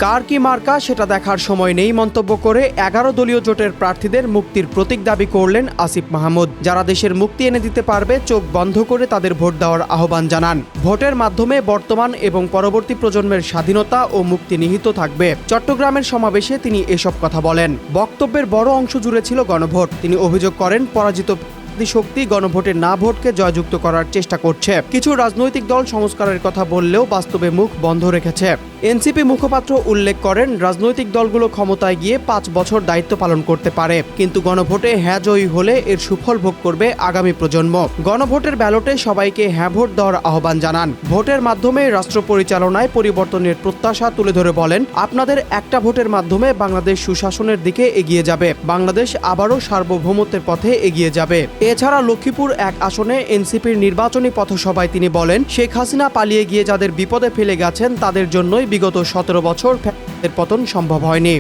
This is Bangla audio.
কার কি মার্কা সেটা দেখার সময় নেই মন্তব্য করে 11 দলীয় জোটের প্রার্থীদের মুক্তির প্রতীক দাবি করলেন আসিফ মাহমুদ। যারা দেশের মুক্তি এনে দিতে পারবে চোখ বন্ধ করে তাদের ভোট দেওয়ার আহ্বান জানান। ভোটের মাধ্যমে বর্তমান এবং পরবর্তী প্রজন্মের স্বাধীনতা ও মুক্তি নিহিত থাকবে। চট্টগ্রামের সমাবেশে তিনি এসব কথা বলেন। বক্তব্যের বড় অংশ জুড়ে ছিল গণভোট। তিনি অভিযোগ করেন পরাজিত শক্তি গণভোটের না ভোটকে জয়যুক্ত করার চেষ্টা করছে। কিছু রাজনৈতিক দল সংস্কারের কথা বললেও বাস্তবে মুখ বন্ধ রেখেছে। এনসিপি মুখপাত্র উল্লেখ করেন, রাজনৈতিক দলগুলো ক্ষমতায় গিয়ে 5 বছর দায়িত্ব পালন করতে পারে, কিন্তু গণভোটে হ্যাঁ জয়ী হলে এর সুফল ভোগ করবে আগামী প্রজন্ম। গণভোটের ব্যালটে সবাইকে হ্যাঁ ভোট দেওয়ার আহ্বান জানান। ভোটের মাধ্যমে রাষ্ট্র পরিচালনায় পরিবর্তনের প্রত্যাশা তুলে ধরে বলেন, আপনাদের একটা ভোটের মাধ্যমে বাংলাদেশ সুশাসনের দিকে এগিয়ে যাবে। বাংলাদেশ আবারও সার্বভৌমত্বের পথে এগিয়ে যাবে। এছাড়া লক্ষ্মীপুর 1 আসনে এনসিপির নির্বাচনী পথসভায় তিনি বলেন, শেখ হাসিনা পালিয়ে গিয়ে যাদের বিপদে ফেলে গেছেন তাদের জন্যই বিগত 17 বছর পতন সম্ভব হয়নি।